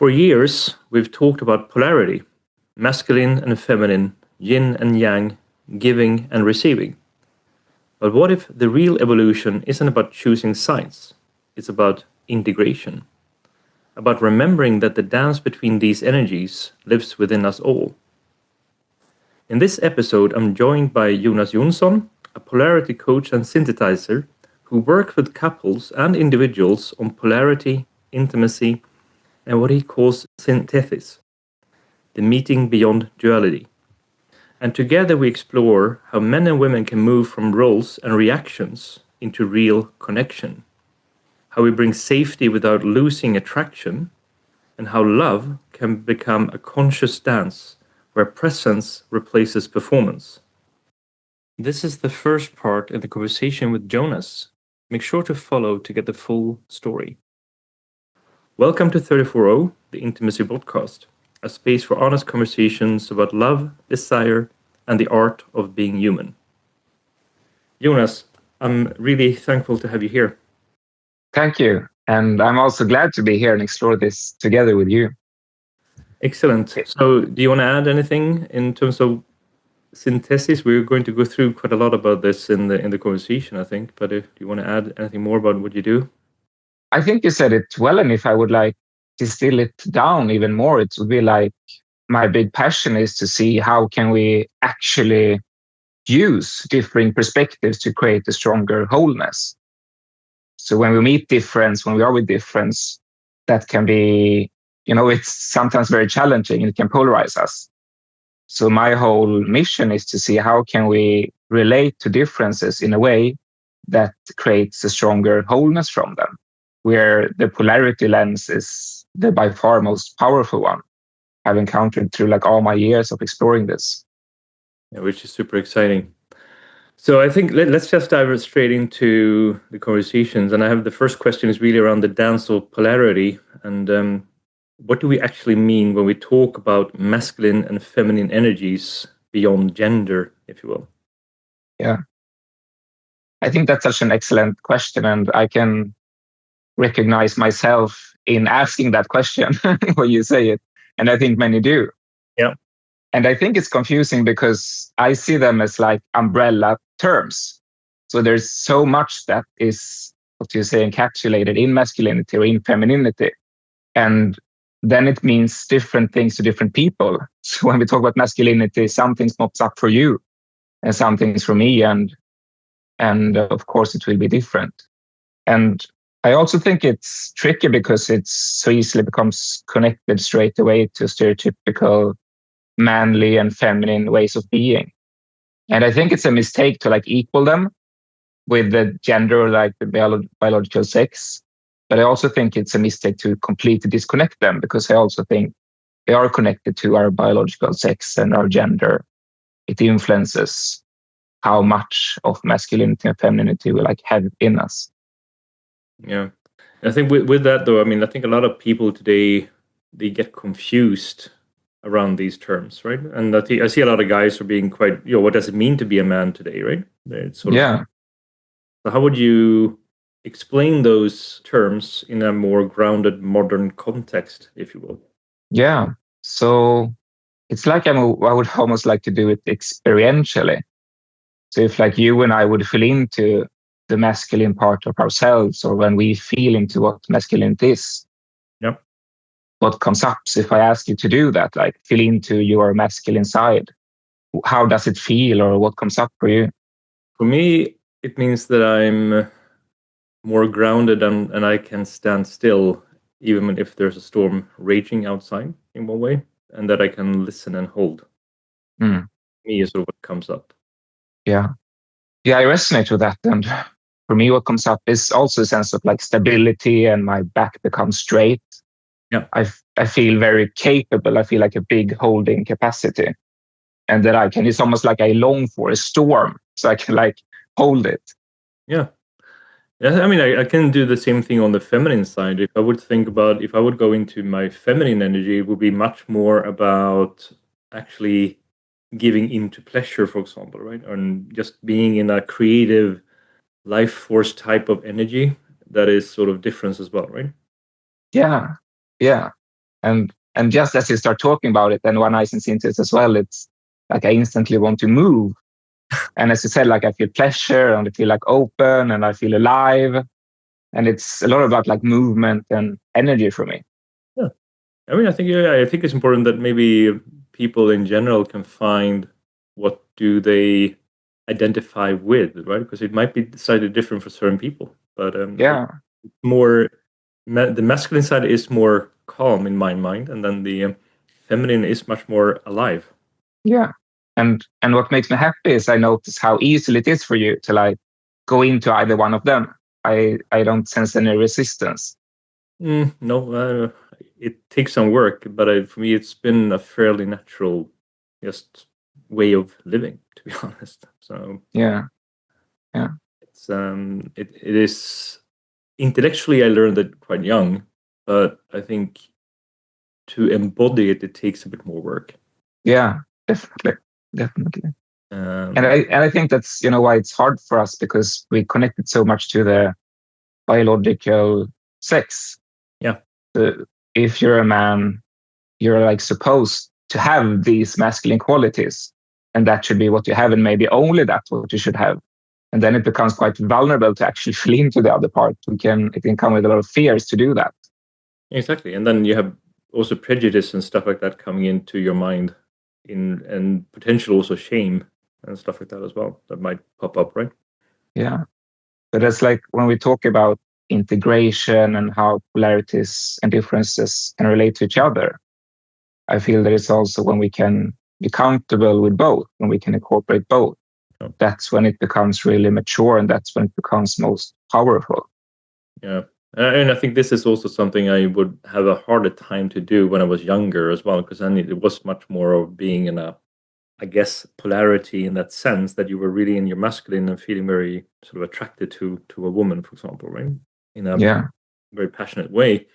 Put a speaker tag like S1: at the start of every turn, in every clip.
S1: For years, we've talked about polarity, masculine and feminine, yin and yang, giving and receiving. But what if the real evolution isn't about choosing sides? It's about integration, about remembering that the dance between these energies lives within us all. In this episode, I'm joined by Jonas Johnsson, a polarity coach and synthesizer who works with couples and individuals on polarity, intimacy, and what he calls synthesis, the meeting beyond duality. And together we explore how men and women can move from roles and reactions into real connection, how we bring safety without losing attraction, and how love can become a conscious dance where presence replaces performance. This is the first part in the conversation with Jonas. Make sure to follow to get the full story. Welcome to 340, the Intimacy Podcast, a space for honest conversations about love, desire, and the art of being human. Jonas, I'm really thankful to have you here.
S2: Thank you. And I'm also glad to be here and explore this together with you.
S1: Excellent. So do you want to add anything in terms of synthesis? We're going to go through quite a lot about this in the conversation, I think. But if you want to add anything more about what you do?
S2: I think you said it well, and if I would like to distill it down even more, it would be like my big passion is to see how can we actually use differing perspectives to create a stronger wholeness. So when we meet difference, when we are with difference, that can be, it's sometimes very challenging and it can polarize us. So my whole mission is to see how can we relate to differences in a way that creates a stronger wholeness from them, where the polarity lens is the by far most powerful one I've encountered through all my years of exploring this.
S1: Yeah, which is super exciting. So I think let's just dive straight into the conversations. And I have the first question is really around the dance of polarity. And what do we actually mean when we talk about masculine and feminine energies beyond gender, if you will?
S2: Yeah. I think that's such an excellent question. And I can recognize myself in asking that question when you say it. And I think many do.
S1: Yeah.
S2: And I think it's confusing because I see them as umbrella terms. So there's so much that is, encapsulated in masculinity or in femininity. And then it means different things to different people. So when we talk about masculinity, some things pops up for you and some things for me. And of course, it will be different. And I also think it's tricky because it so easily becomes connected straight away to stereotypical manly and feminine ways of being. And I think it's a mistake to equal them with the gender, the biological sex. But I also think it's a mistake to completely disconnect them because I also think they are connected to our biological sex and our gender. It influences how much of masculinity and femininity we have in us.
S1: Yeah. I think with that, though, I think a lot of people today, they get confused around these terms, right? And I see a lot of guys are being quite, what does it mean to be a man today, right? It's
S2: yeah.
S1: So how would you explain those terms in a more grounded, modern context, if you will?
S2: Yeah. So it's I would almost like to do it experientially. So if you and I would feel into the masculine part of ourselves, or when we feel into what masculinity is,
S1: yep.
S2: What comes up? So if I ask you to do that, feel into your masculine side, how does it feel, or what comes up for you?
S1: For me, it means that I'm more grounded and I can stand still, even if there's a storm raging outside in one way, and that I can listen and hold. Me is sort of what comes up.
S2: Yeah, I resonate with that. And for me, what comes up is also a sense of stability, and my back becomes straight.
S1: Yeah,
S2: I feel very capable. I feel like a big holding capacity, and that it's almost I long for a storm, so I can hold it.
S1: Yeah. I can do the same thing on the feminine side. If I would go into my feminine energy, it would be much more about actually giving into pleasure, for example, right? And just being in a creative life force type of energy that is sort of different as well, right?
S2: Yeah. And just as you start talking about it, and when I listen to it as well, it's like I instantly want to move. And as you said, like I feel pleasure and I feel like open and I feel alive. And it's a lot about like movement and energy for me.
S1: Yeah. I mean, I think it's important that maybe people in general can find what do they identify with, right? Because it might be slightly different for certain people. But
S2: Yeah.
S1: more the masculine side is more calm in my mind, and then the feminine is much more alive.
S2: Yeah. And what makes me happy is I notice how easily it is for you to like go into either one of them. I don't sense any resistance.
S1: No, it takes some work, but for me, it's been a fairly natural, just way of living, to be honest. So
S2: Yeah.
S1: it's it is intellectually I learned it quite young, but I think to embody it, it takes a bit more work.
S2: Yeah, definitely.
S1: Um,
S2: And I think that's why it's hard for us, because we connected so much to the biological sex.
S1: Yeah.
S2: If you're a man, you're like supposed to have these masculine qualities, and that should be what you have, and maybe only that's what you should have. And then it becomes quite vulnerable to actually feel into the other part. It can come with a lot of fears to do that.
S1: Exactly, and then you have also prejudice and stuff like that coming into your mind, and potential also shame and stuff like that as well that might pop up, right?
S2: Yeah. But it's like when we talk about integration and how polarities and differences can relate to each other, I feel that it's also when we can be comfortable with both, when we can incorporate both.
S1: Yeah.
S2: That's when it becomes really mature, and that's when it becomes most powerful.
S1: Yeah. And I think this is also something I would have a harder time to do when I was younger as well, because then it was much more of being in a, I guess, polarity in that sense that you were really in your masculine and feeling very sort of attracted to a woman, for example, right? In a very passionate way.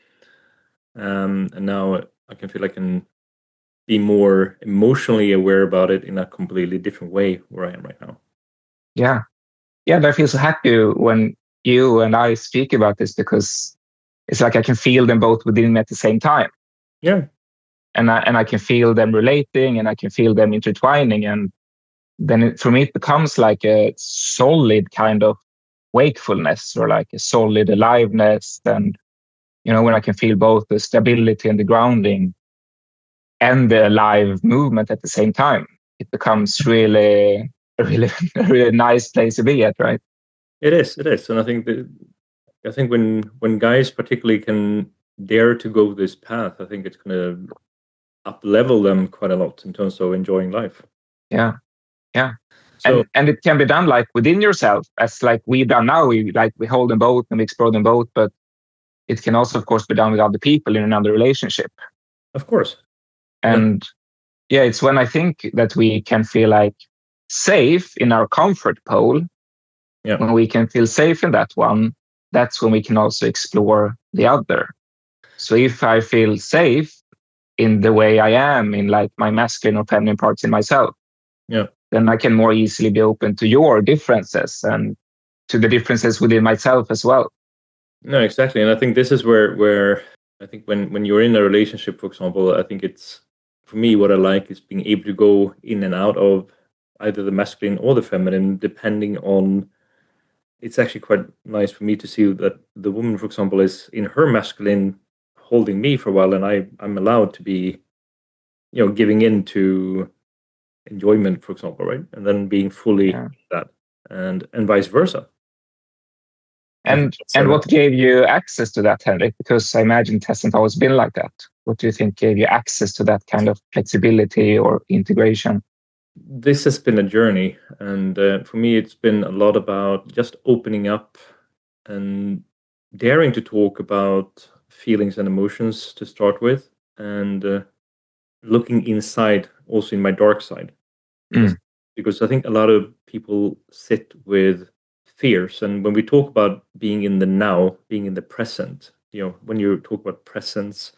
S1: And now I can feel I can be more emotionally aware about it in a completely different way where I am right now.
S2: Yeah. Yeah, I feel so happy when you and I speak about this, because it's like I can feel them both within me at the same time.
S1: Yeah.
S2: And I can feel them relating, and I can feel them intertwining. And then for me, it becomes like a solid kind of wakefulness, or like a solid aliveness. And, when I can feel both the stability and the grounding and the alive movement at the same time, it becomes really, a really nice place to be at, right?
S1: It is, and I think when guys particularly can dare to go this path, I think it's going to up level them quite a lot in terms of enjoying life.
S2: Yeah.
S1: So
S2: And it can be done like within yourself, as like we've done now. We hold them both and we explore them both, but it can also, of course, be done with other people in another relationship.
S1: of course.
S2: And yeah, it's when I think that we can feel like safe in our comfort pole.
S1: Yeah.
S2: When we can feel safe in that one, that's when we can also explore the other. So if I feel safe in the way I am, in like my masculine or feminine parts in myself,
S1: Yeah.
S2: then I can more easily be open to your differences and to the differences within myself as well.
S1: No, exactly. And I think this is where I think when you're in a relationship, for example, I think it's, for me, what I like is being able to go in and out of either the masculine or the feminine, depending on. It's actually quite nice for me to see that the woman, for example, is in her masculine holding me for a while, and I'm allowed to be, giving in to enjoyment, for example, right? And then being fully that, and vice versa.
S2: And what gave you access to that, Henrik? Because I imagine it hasn't always been like that. What do you think gave you access to that kind of flexibility or integration?
S1: This has been a journey, and for me, it's been a lot about just opening up and daring to talk about feelings and emotions to start with, and looking inside, also in my dark side, because I think a lot of people sit with fears, and when we talk about being in the now, being in the present, when you talk about presence,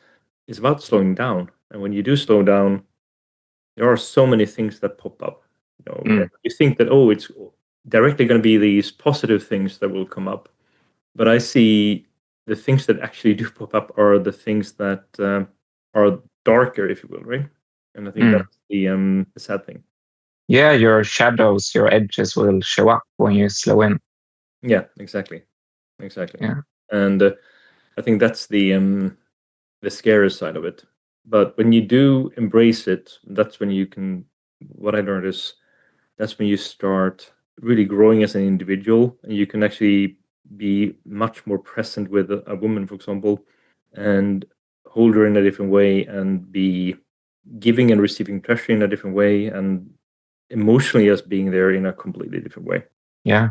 S1: it's about slowing down, and when you do slow down, there are so many things that pop up. You think that, it's directly going to be these positive things that will come up, but I see the things that actually do pop up are the things that are darker, if you will, right? And I think that's the sad thing.
S2: Yeah, your shadows, your edges will show up when you slow in.
S1: Yeah, exactly.
S2: Yeah.
S1: And I think that's the scariest side of it. But when you do embrace it, that's when you can. What I learned is that's when you start really growing as an individual, and you can actually be much more present with a woman, for example, and hold her in a different way, and be giving and receiving pleasure in a different way, and emotionally as being there in a completely different way.
S2: Yeah.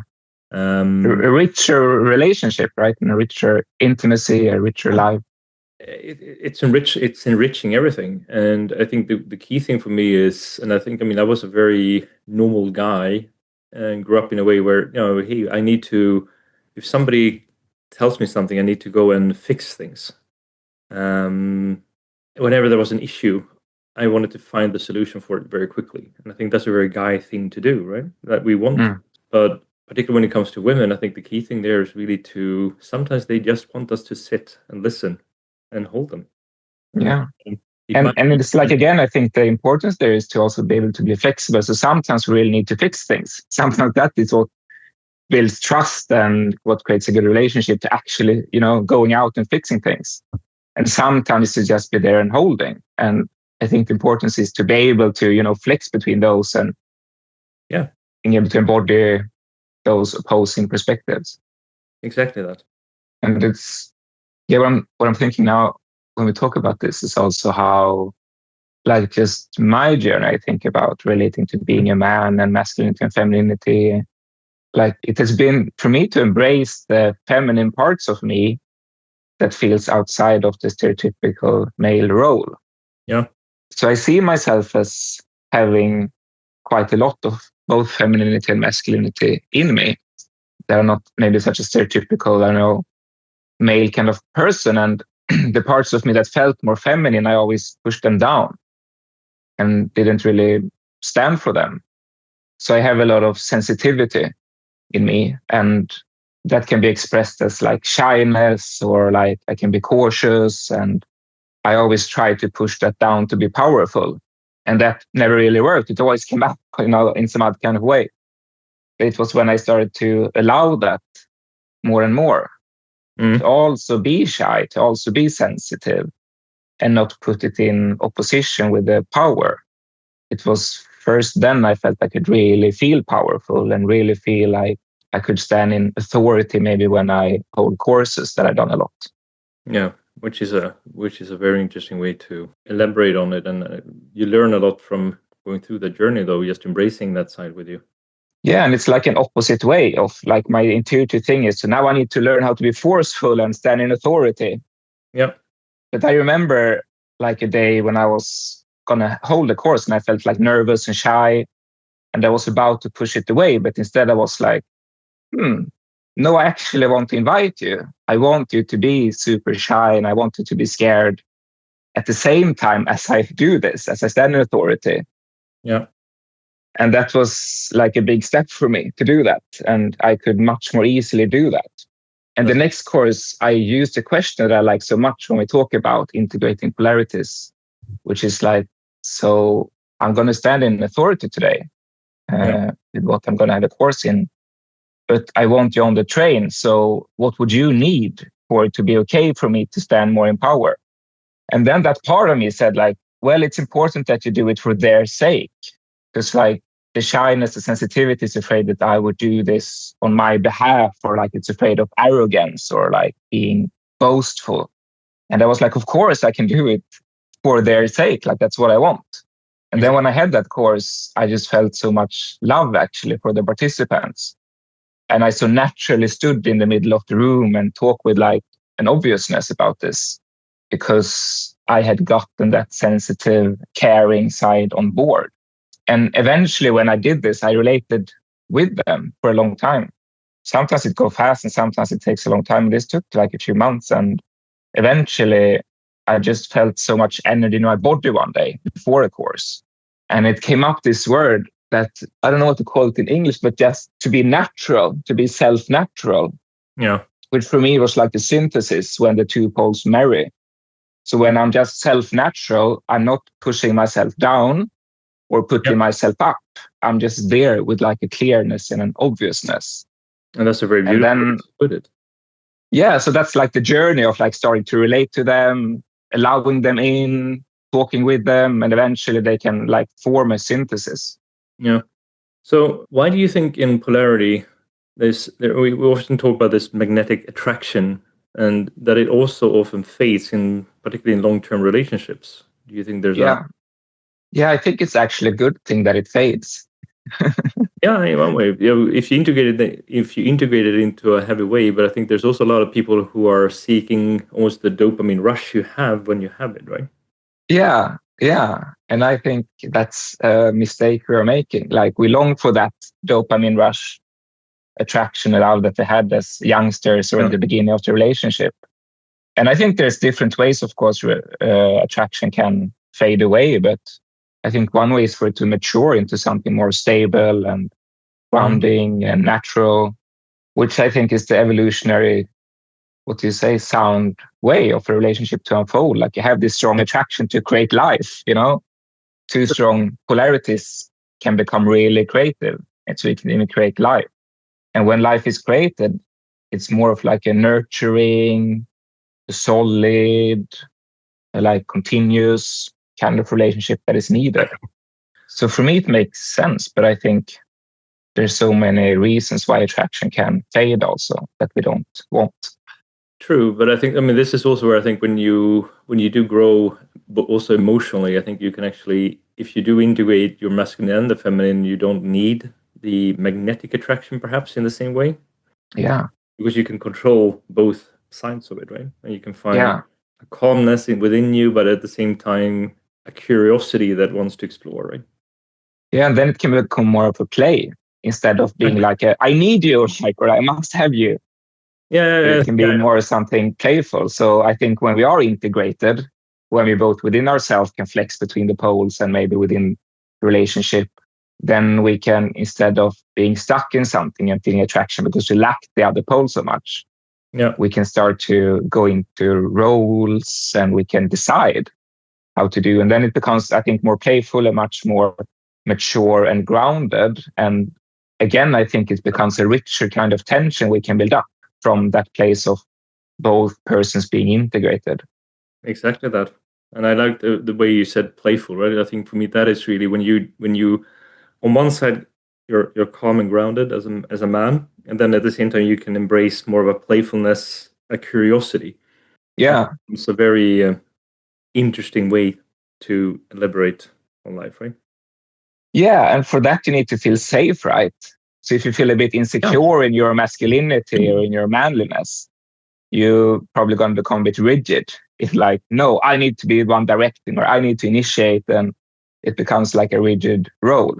S2: A richer relationship, right? And a richer intimacy, a richer life.
S1: It's enriching everything. And I think the key thing for me is, and I mean I was a very normal guy and grew up in a way where, hey, I need to, if somebody tells me something, I need to go and fix things. Whenever there was an issue, I wanted to find the solution for it very quickly. And I think that's a very guy thing to do, right? That we want. But particularly when it comes to women, I think the key thing there is really to, sometimes they just want us to sit and listen and hold them.
S2: Yeah. And it's like, again, I think the importance there is to also be able to be flexible. So sometimes we really need to fix things. Sometimes that is what builds trust and what creates a good relationship, to actually, going out and fixing things. And sometimes to just be there and holding. And I think the importance is to be able to, flex between those and being able to embody those opposing perspectives.
S1: Exactly that.
S2: And it's, what I'm thinking now when we talk about this is also how, like, just my journey, I think about relating to being a man and masculinity and femininity. Like, it has been for me to embrace the feminine parts of me that feels outside of the stereotypical male role.
S1: Yeah.
S2: So I see myself as having quite a lot of both femininity and masculinity in me. They're not maybe such a stereotypical, male kind of person. And the parts of me that felt more feminine, I always pushed them down and didn't really stand for them. So I have a lot of sensitivity in me, and that can be expressed as like shyness, or like I can be cautious, and I always try to push that down to be powerful. And that never really worked. It always came up, in some other kind of way. It was when I started to allow that more and more, to also be shy, to also be sensitive, and not put it in opposition with the power. It was first then I felt I could really feel powerful and really feel like I could stand in authority, maybe when I hold courses that I've done a lot.
S1: Yeah, which is a very interesting way to elaborate on it. And you learn a lot from going through the journey, though, just embracing that side with you.
S2: Yeah, and it's like an opposite way of, like, my intuitive thing is, so now I need to learn how to be forceful and stand in authority.
S1: Yeah.
S2: But I remember like a day when I was gonna hold a course and I felt like nervous and shy, and I was about to push it away, but instead I was like, no, I actually want to invite you. I want you to be super shy, and I want you to be scared at the same time as I do this, as I stand in authority.
S1: Yeah.
S2: And that was like a big step for me to do that. And I could much more easily do that. And the next course, I used a question that I like so much when we talk about integrating polarities, which is like, so I'm going to stand in authority today with what I'm going to have a course in, but I want you on the train. So what would you need for it to be okay for me to stand more in power? And then that part of me said, like, well, it's important that you do it for their sake. Because like the shyness, the sensitivity is afraid that I would do this on my behalf, or like it's afraid of arrogance or like being boastful. And I was like, of course I can do it for their sake. Like, that's what I want. And then when I had that course, I just felt so much love actually for the participants. And I so naturally stood in the middle of the room and talked with like an obviousness about this, because I had gotten that sensitive, caring side on board. And eventually when I did this, I related with them for a long time. Sometimes it goes fast and sometimes it takes a long time. This took like a few months. And eventually I just felt so much energy in my body one day before a course. And it came up this word that I don't know what to call it in English, but just to be natural, to be self-natural.
S1: Yeah.
S2: Which for me was like the synthesis when the two poles marry. So when I'm just self-natural, I'm not pushing myself down or putting myself up. I'm just there with like a clearness and an obviousness.
S1: And that's a very
S2: And
S1: beautiful way
S2: then,
S1: to put it.
S2: yeah, so that's like the journey of like starting to relate to them, allowing them in, talking with them, and eventually they can like form a synthesis.
S1: Yeah. So why do you think in polarity we often talk about this magnetic attraction, and that it also often fades in particularly in long-term relationships? Do you think there's
S2: Yeah. Yeah, I think it's actually a good thing that it fades.
S1: Yeah, in one way, if you integrate it into a heavy way, but I think there's also a lot of people who are seeking almost the dopamine rush you have when you have it, right?
S2: Yeah, yeah. And I think that's a mistake we're making. Like we long for that dopamine rush attraction and love that we had as youngsters or in
S1: Yeah.
S2: the beginning of the relationship. And I think there's different ways, of course, attraction can fade away, but I think one way is for it to mature into something more stable and grounding and natural, which I think is the evolutionary, what do you say, sound way of a relationship to unfold. Like you have this strong attraction to create life, two strong polarities can become really creative. And so you can even create life. And when life is created, it's more of like a nurturing, a solid, like continuous kind of relationship that is needed. So for me, it makes sense, but I think there's so many reasons why attraction can fade also that we don't want.
S1: True, but I mean, this is also where I think when you do grow, but also emotionally, I think you can actually, if you do integrate your masculine and the feminine, you don't need the magnetic attraction perhaps in the same way.
S2: Yeah.
S1: Because you can control both sides of it, right? And you can find
S2: Yeah.
S1: a calmness within you, but at the same time, a curiosity that wants to explore, right?
S2: Yeah, and then it can become more of a play instead of being like I need you, like, or I must have you.
S1: Yeah.
S2: It can be more something playful. So I think when we are integrated, when we both within ourselves can flex between the poles and maybe within relationship, then we can, instead of being stuck in something and feeling attraction because we lack the other pole so much, we can start to go into roles and we can decide how to do. And then it becomes, I think, more playful and much more mature and grounded. And again, I think it becomes a richer kind of tension we can build up from that place of both persons being integrated.
S1: Exactly that. And I like the way you said playful, right? I think for me that is really when you on one side you're calm and grounded as a man, and then at the same time you can embrace more of a playfulness, a curiosity.
S2: Yeah.
S1: It's a very interesting way to elaborate on life, right?
S2: Yeah, and for that you need to feel safe, right? So if you feel a bit insecure in your masculinity or in your manliness, you're probably going to become a bit rigid. If like, no, I need to be the one directing or I need to initiate, then it becomes like a rigid role.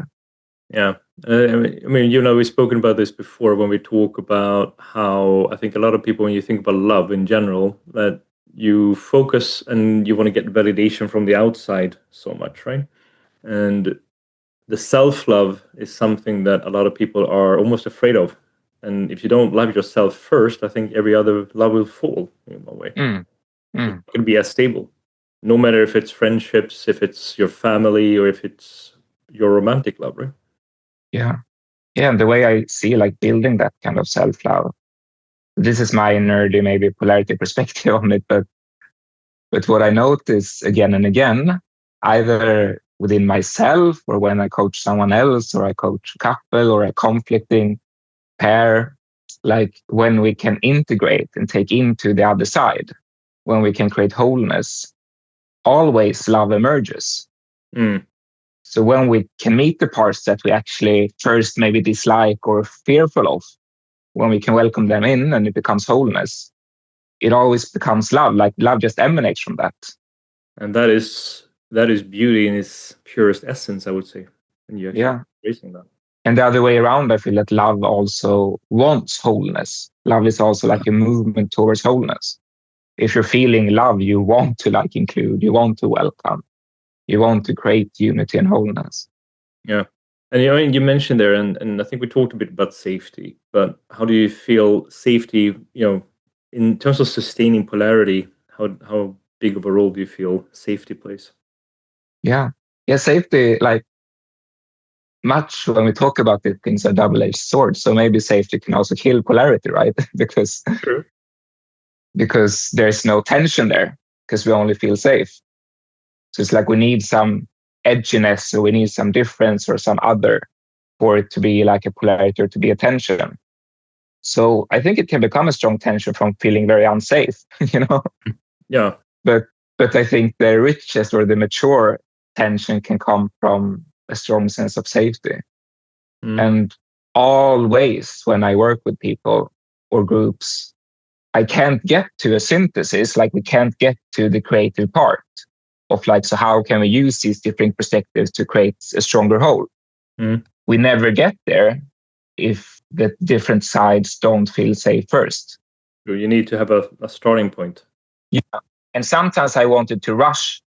S1: Yeah. I mean, we've spoken about this before when we talk about how I think a lot of people, when you think about love in general, that you focus and you want to get validation from the outside so much, right? And the self-love is something that a lot of people are almost afraid of. And if you don't love yourself first, I think every other love will fall in one way. It's not going to be as stable, no matter if it's friendships, if it's your family, or if it's your romantic love, right?
S2: Yeah. Yeah. And the way I see like building that kind of self-love, this is my nerdy, maybe polarity perspective on it, but what I notice again and again, either within myself or when I coach someone else or I coach a couple or a conflicting pair, like when we can integrate and take into the other side, when we can create wholeness, always love emerges. So when we can meet the parts that we actually first maybe dislike or fearful of, when we can welcome them in and it becomes wholeness, it always becomes love. Like love just emanates from that.
S1: And that is beauty in its purest essence, I would say. And you actually embracing that.
S2: And the other way around, I feel that love also wants wholeness. Love is also like a movement towards wholeness. If you're feeling love, you want to like include, you want to welcome, you want to create unity and wholeness.
S1: Yeah. And you mentioned there, and I think we talked a bit about safety, but how do you feel safety, in terms of sustaining polarity, how big of a role do you feel safety plays?
S2: Yeah, safety, like, much when we talk about these things are double-edged swords. So maybe safety can also kill polarity, right?
S1: True.
S2: Because there's no tension there, because we only feel safe. So it's like we need some edginess, or we need some difference or some other for it to be like a polarity or to be a tension. So I think it can become a strong tension from feeling very unsafe, you know?
S1: Yeah.
S2: But I think the richest or the mature tension can come from a strong sense of safety. And always when I work with people or groups, I can't get to a synthesis, like we can't get to the creative part of like, so how can we use these different perspectives to create a stronger whole? We never get there if the different sides don't feel safe first.
S1: You need to have a starting point.
S2: Yeah. And sometimes I wanted to rush,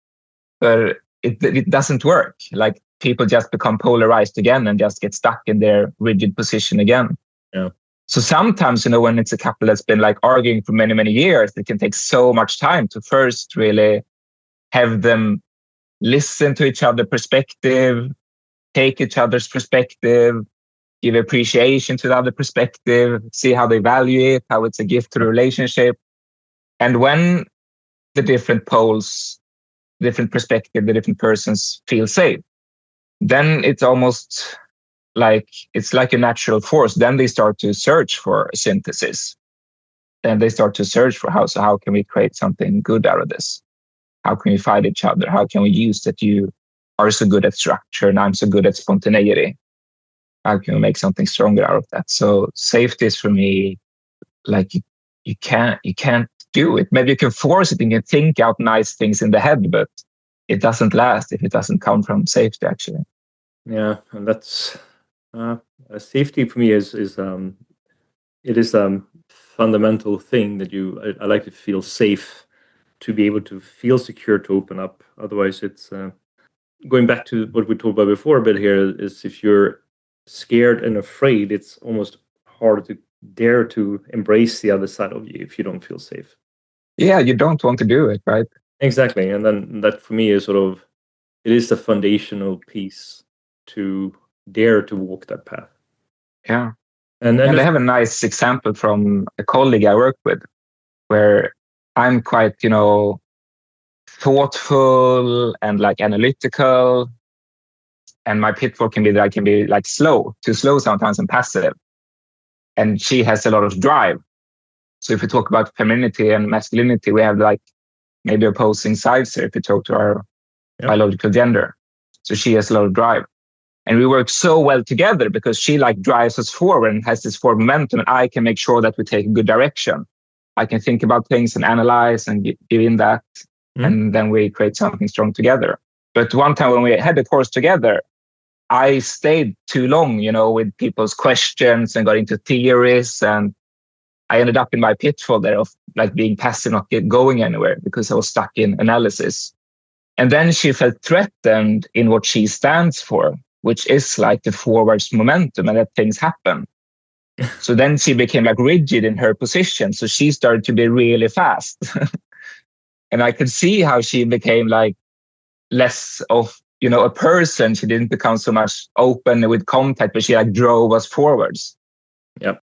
S2: but it doesn't work. Like people just become polarized again and just get stuck in their rigid position again.
S1: Yeah.
S2: So sometimes, when it's a couple that's been like arguing for many, many years, it can take so much time to first really have them listen to each other's perspective, take each other's perspective, give appreciation to the other perspective, see how they value it, how it's a gift to the relationship. And when the different poles, different perspective, the different persons feel safe, then it's almost like it's like a natural force. Then they start to search for a synthesis. Then they start to search for how can we create something good out of this? How can we fight each other? How can we use that you are so good at structure and I'm so good at spontaneity? How can we make something stronger out of that? So safety is for me like you can't do it. Maybe you can force it and you can think out nice things in the head, but it doesn't last if it doesn't come from safety, actually.
S1: Yeah, and that's safety for me is it is a fundamental thing that I like to feel safe, to be able to feel secure to open up. Otherwise, it's going back to what we talked about before a bit here, is if you're scared and afraid, it's almost hard to dare to embrace the other side of you if you don't feel safe.
S2: Yeah, you don't want to do it, right?
S1: Exactly. And then that for me is sort of, it is the foundational piece to dare to walk that path.
S2: Yeah.
S1: And
S2: I have a nice example from a colleague I work with, where I'm quite, thoughtful and like analytical. And my pitfall can be that I can be like too slow sometimes and passive. And she has a lot of drive. So if we talk about femininity and masculinity, we have like maybe opposing sides here if we talk to our biological gender. So she has a lot of drive. And we work so well together because she like drives us forward and has this forward momentum. And I can make sure that we take a good direction. I can think about things and analyze and give in that. And then we create something strong together. But one time when we had the course together, I stayed too long, with people's questions and got into theories. And I ended up in my pitfall there of like being passive, not going anywhere because I was stuck in analysis. And then she felt threatened in what she stands for, which is like the forwards momentum and that things happen. So then she became like rigid in her position. So she started to be really fast. And I could see how she became like less of, a person. She didn't become so much open with contact, but she like drove us forwards.
S1: Yep.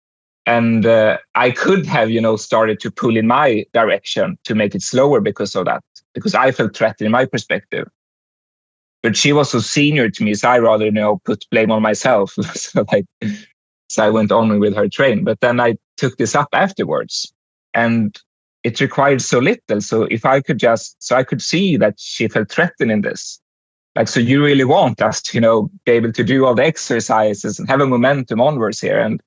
S2: And I could have, started to pull in my direction to make it slower because of that, because I felt threatened in my perspective. But she was so senior to me, so I rather, put blame on myself. So I went on with her train. But then I took this up afterwards, and it required so little. So if I could I could see that she felt threatened in this. Like, so you really want us to, be able to do all the exercises and have a momentum onwards here. And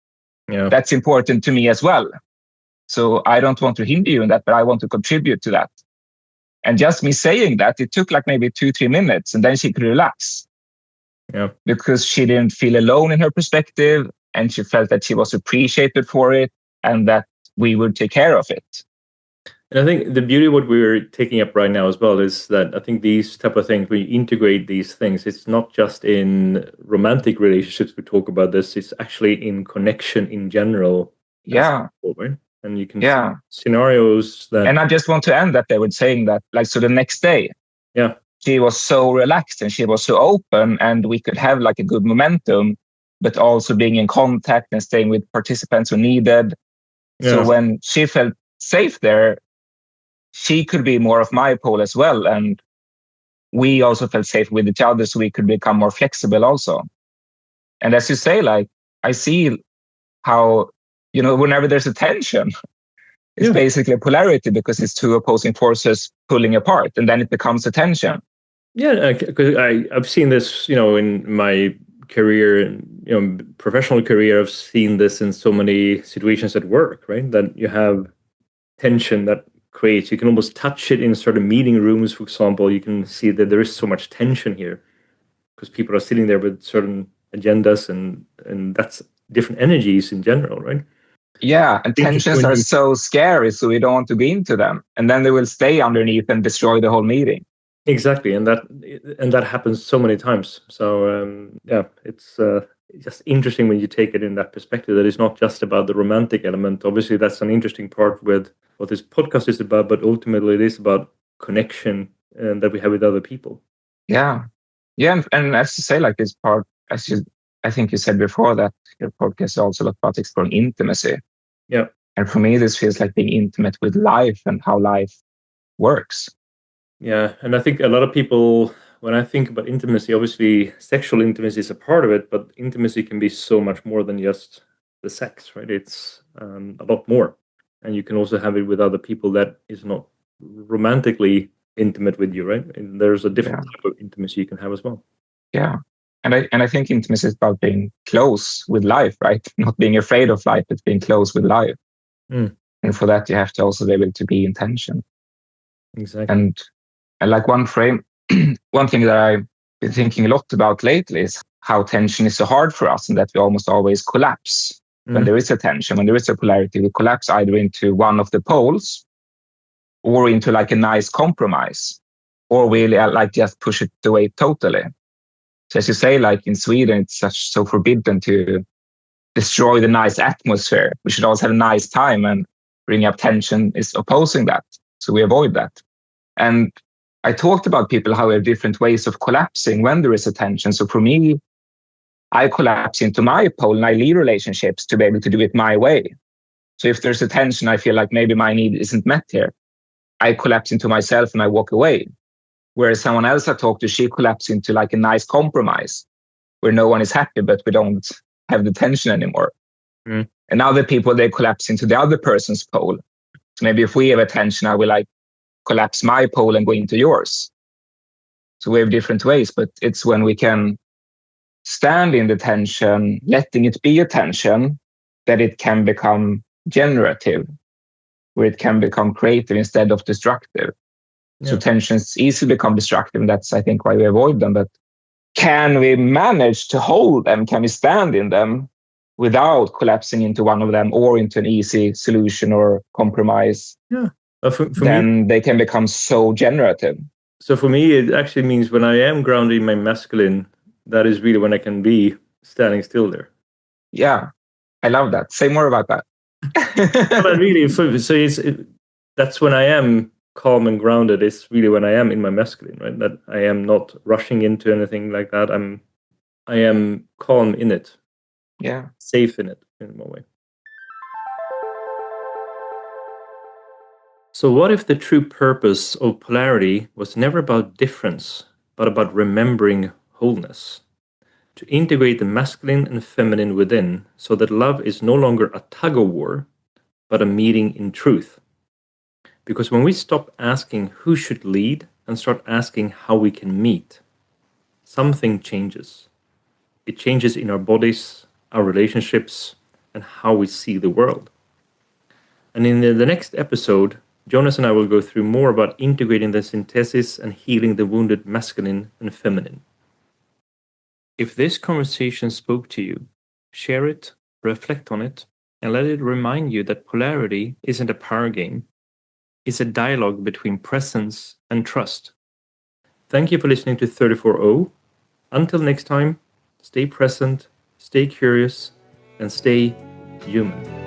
S2: that's important to me as well. So I don't want to hinder you in that, but I want to contribute to that. And just me saying that, it took like maybe 2-3 minutes, and then she could relax.
S1: Yeah.
S2: Because she didn't feel alone in her perspective, and she felt that she was appreciated for it, and that we would take care of it.
S1: And I think the beauty of what we're taking up right now as well is that I think these type of things, we integrate these things. It's not just in romantic relationships we talk about this. It's actually in connection in general.
S2: Yeah.
S1: And you can see scenarios that...
S2: And I just want to end that there with saying that, like, so the next day, she was so relaxed and she was so open, and we could have like a good momentum, but also being in contact and staying with participants who needed. So when she felt safe there, she could be more of my pole as well. And we also felt safe with each other, so we could become more flexible also. And as you say, like, I see how, whenever there's a tension, it's basically a polarity, because it's two opposing forces pulling apart, and then it becomes a tension.
S1: Yeah, because I've seen this, in my career and professional career. I've seen this in so many situations at work, right? That you have tension that creates. You can almost touch it in certain meeting rooms, for example. You can see that there is so much tension here because people are sitting there with certain agendas, and that's different energies in general, right?
S2: Yeah, and tensions are so scary, so we don't want to be into them, and then they will stay underneath and destroy the whole meeting.
S1: Exactly, and that happens so many times. So it's just interesting when you take it in that perspective, that it's not just about the romantic element. Obviously, that's an interesting part with what this podcast is about, but ultimately it is about connection that we have with other people.
S2: Yeah, and as you say, like this part, I think you said before that your podcast is also about exploring intimacy.
S1: Yeah,
S2: and for me, this feels like being intimate with life and how life works.
S1: Yeah, and I think a lot of people, when I think about intimacy, obviously sexual intimacy is a part of it, but intimacy can be so much more than just the sex, right? It's a lot more. And you can also have it with other people that is not romantically intimate with you, right? And there's a different type of intimacy you can have as well.
S2: Yeah. And I think intimacy is about being close with life, right? Not being afraid of life, but being close with life.
S1: Mm.
S2: And for that, you have to also be able to be in tension.
S1: Exactly.
S2: And like one thing that I've been thinking a lot about lately is how tension is so hard for us, and that we almost always collapse when there is a tension, when there is a polarity. We collapse either into one of the poles or into like a nice compromise, or we like just push it away totally. So as you say, like in Sweden, it's so forbidden to destroy the nice atmosphere. We should always have a nice time, and bringing up tension is opposing that. So we avoid that. And I talked about people how we have different ways of collapsing when there is a tension. So for me, I collapse into my pole and I lead relationships to be able to do it my way. So if there's a tension, I feel like maybe my need isn't met here, I collapse into myself and I walk away. Whereas someone else I talked to, she collapsed into like a nice compromise where no one is happy, but we don't have the tension anymore.
S1: Mm.
S2: And other people, they collapse into the other person's pole. So maybe if we have a tension, I will like collapse my pole and go into yours. So we have different ways, but it's when we can stand in the tension, letting it be a tension, that it can become generative, where it can become creative instead of destructive. Yeah. So tensions easily become destructive, and that's, I think, why we avoid them. But can we manage to hold them? Can we stand in them without collapsing into one of them or into an easy solution or compromise?
S1: Yeah. For
S2: then
S1: me,
S2: they can become so generative.
S1: So for me, it actually means when I am grounded in my masculine, that is really when I can be standing still there.
S2: Yeah, I love that. Say more about that.
S1: But really, that's when I am calm and grounded. It's really when I am in my masculine, right? That I am not rushing into anything like that. I am calm in it.
S2: Yeah.
S1: Safe in it in one way. So what if the true purpose of polarity was never about difference, but about remembering wholeness? To integrate the masculine and feminine within, so that love is no longer a tug-of-war, but a meeting in truth. Because when we stop asking who should lead and start asking how we can meet, something changes. It changes in our bodies, our relationships, and how we see the world. And in the next episode, Jonas and I will go through more about integrating the synthesis and healing the wounded masculine and feminine. If this conversation spoke to you, share it, reflect on it, and let it remind you that polarity isn't a power game. It's a dialogue between presence and trust. Thank you for listening to 34O. Until next time, stay present, stay curious, and stay human.